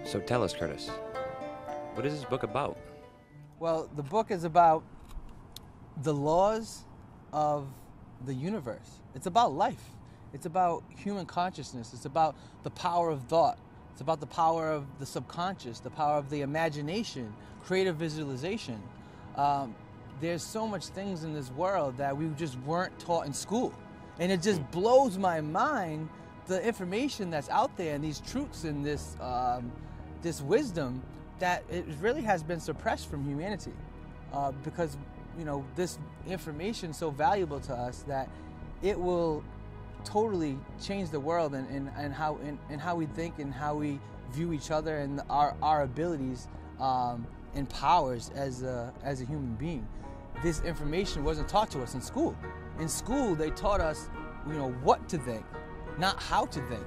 So tell us, Curtis, what is this book about? Well, the book is about the laws of the universe. It's about life. It's about human consciousness. It's about the power of thought. It's about the power of the subconscious, the power of the imagination, creative visualization. There's so much things in this world that we just weren't taught in school. And it just blows my mind, the information that's out there and these truths and this wisdom that it really has been suppressed from humanity. Because, you know, this information is so valuable to us that it will totally change the world and how we think and how we view each other and our abilities and powers as a human being. This information wasn't taught to us in school. In school, they taught us, you know, what to think, not how to think.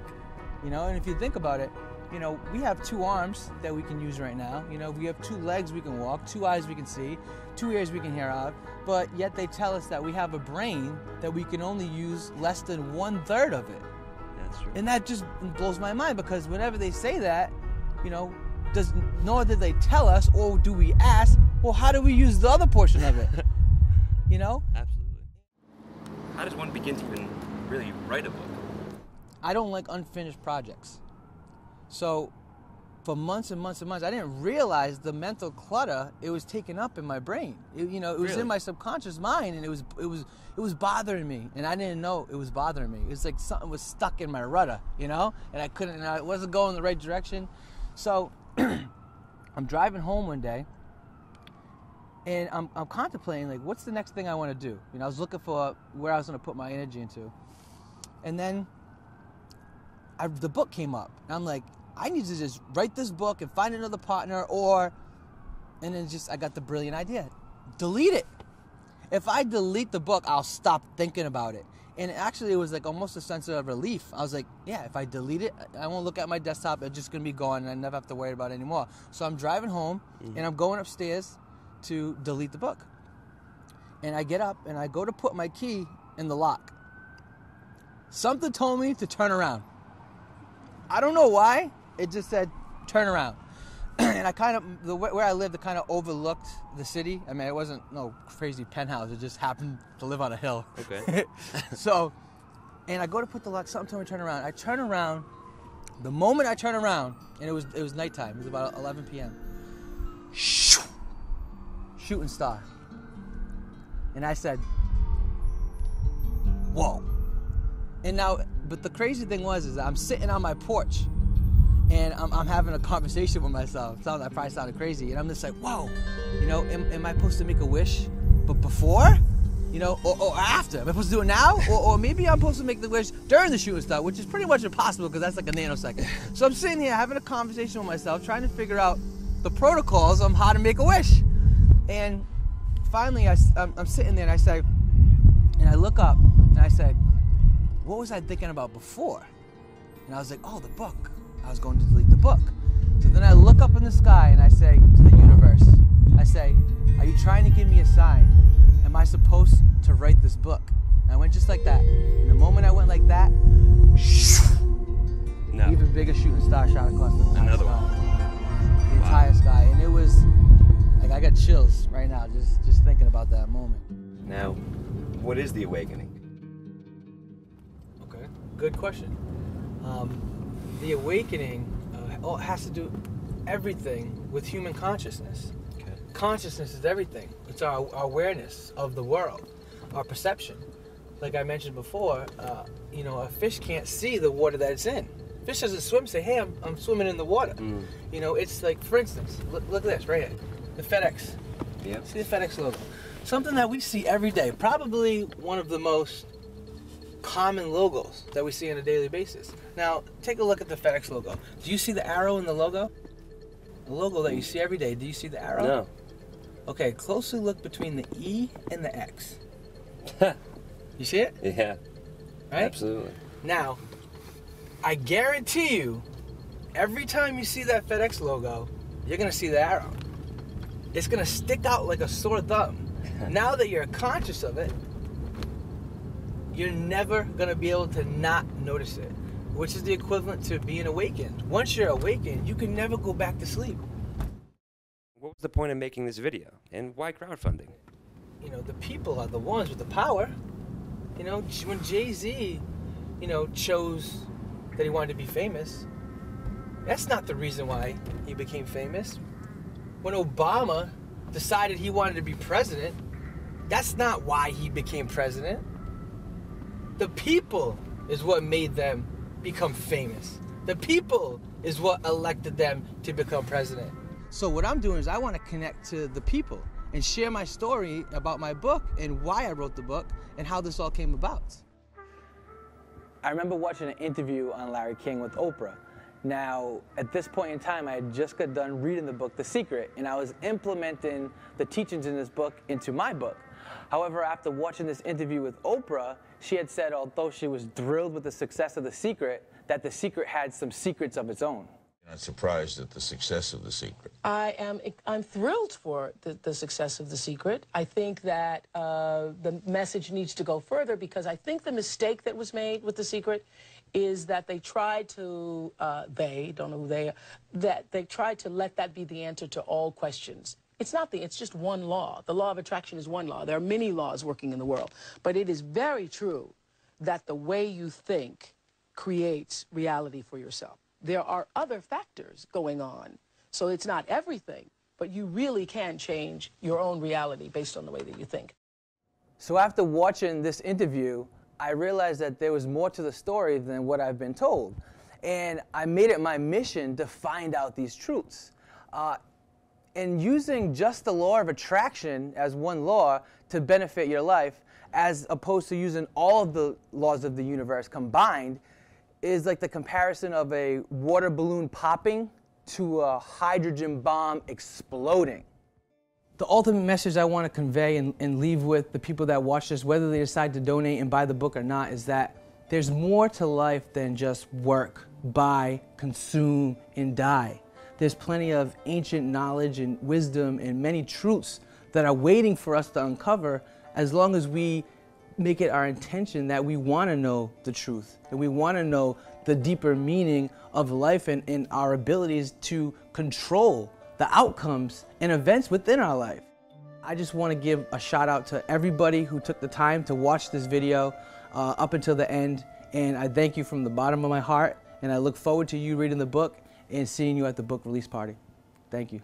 You know, and if you think about it, you know, we have 2 arms that we can use right now. You know, we have 2 legs we can walk, 2 eyes we can see, 2 ears we can hear out. But yet they tell us that we have a brain that we can only use less than 1/3 of it. That's true. And that just blows my mind, because whenever they say that, you know, nor did they tell us, or do we ask, well, how do we use the other portion of it? You know? Absolutely. How does one begin to even really write a book? I don't like unfinished projects. So for months and months and months, I didn't realize the mental clutter it was taking up in my brain. It was Really? in my subconscious mind, and it was bothering me, and I didn't know it was bothering me. It was like something was stuck in my rudder, you know, and I wasn't going the right direction. So I'm driving home one day, and I'm contemplating, like, what's the next thing I want to do? You know, I was looking for where I was going to put my energy into, and then the book came up, and I'm like, I need to just write this book and find another partner, and then I got the brilliant idea. Delete it. If I delete the book, I'll stop thinking about it. And actually, it was like almost a sense of relief. I was like, yeah, if I delete it, I won't look at my desktop. It's just going to be gone, and I never have to worry about it anymore. So I'm driving home, and I'm going upstairs to delete the book. And I get up, and I go to put my key in the lock. Something told me to turn around. I don't know why. It just said, turn around. And I kind of, where I lived, it kind of overlooked the city. I mean, it wasn't no crazy penthouse. It just happened to live on a hill. Okay. So, and I go to put the lock, something told me to turn around. I turn around. The moment I turn around, and it was nighttime. It was about 11 p.m. Shooting star. And I said, whoa. And now, but the crazy thing is I'm sitting on my porch, and I'm having a conversation with myself. I probably sounded crazy. And I'm just like, whoa, you know, am I supposed to make a wish? But before? You know, or after? Am I supposed to do it now? Or maybe I'm supposed to make the wish during the shooting star, which is pretty much impossible because that's like a nanosecond. So I'm sitting here having a conversation with myself, trying to figure out the protocols on how to make a wish. And finally, I'm sitting there, and I say, and I look up, and I say, what was I thinking about before? And I was like, oh, the book. I was going to delete the book. So then I look up in the sky, and I say to the universe, I say, are you trying to give me a sign? Am I supposed to write this book? And I went just like that. And the moment I went like that, even bigger shooting star shot across the entire sky. The entire sky. And it was, like, I got chills right now just thinking about that moment. Now, what is the awakening? Okay, good question. The awakening has to do everything with human consciousness. Okay. Consciousness is everything. It's our awareness of the world, our perception. Like I mentioned before, you know, a fish can't see the water that it's in. Fish doesn't swim, say, hey, I'm swimming in the water. You know, it's like, for instance, look at this right here, the FedEx. Yep. See the FedEx logo. Something that we see every day, probably one of the most common logos that we see on a daily basis. Now, take a look at the FedEx logo. Do you see the arrow in the logo? The logo that you see every day, do you see the arrow? No. Okay, closely look between the E and the X. You see it? Yeah. Right? Absolutely. Now, I guarantee you, every time you see that FedEx logo, you're going to see the arrow. It's going to stick out like a sore thumb. Now that you're conscious of it, you're never going to be able to not notice it. which is the equivalent to being awakened. Once you're awakened, you can never go back to sleep. What was the point of making this video, and why crowdfunding? You know, the people are the ones with the power. You know, when Jay-Z, you know, chose that he wanted to be famous, that's not the reason why he became famous. When Obama decided he wanted to be president, that's not why he became president. The people is what made them become famous. The people is what elected them to become president. So what I'm doing is I want to connect to the people and share my story about my book and why I wrote the book and how this all came about. I remember watching an interview on Larry King with Oprah. Now, at this point in time, I had just got done reading the book, The Secret, and I was implementing the teachings in this book into my book. However, after watching this interview with Oprah, she had said, although she was thrilled with the success of The Secret, that The Secret had some secrets of its own. You're not surprised at the success of The Secret? I'm thrilled for the success of The Secret. I think that the message needs to go further, because I think the mistake that was made with The Secret is that they tried to, don't know who they are, that they tried to let that be the answer to all questions. It's just one law. The law of attraction is one law. There are many laws working in the world. But it is very true that the way you think creates reality for yourself. There are other factors going on. So it's not everything, but you really can change your own reality based on the way that you think. So after watching this interview, I realized that there was more to the story than what I've been told. And I made it my mission to find out these truths. And using just the law of attraction as one law to benefit your life, as opposed to using all of the laws of the universe combined, is like the comparison of a water balloon popping to a hydrogen bomb exploding. The ultimate message I want to convey and leave with the people that watch this, whether they decide to donate and buy the book or not, is that there's more to life than just work, buy, consume, and die. There's plenty of ancient knowledge and wisdom and many truths that are waiting for us to uncover, as long as we make it our intention that we want to know the truth, and we want to know the deeper meaning of life and our abilities to control the outcomes and events within our life. I just want to give a shout out to everybody who took the time to watch this video up until the end, and I thank you from the bottom of my heart, and I look forward to you reading the book and seeing you at the book release party. Thank you.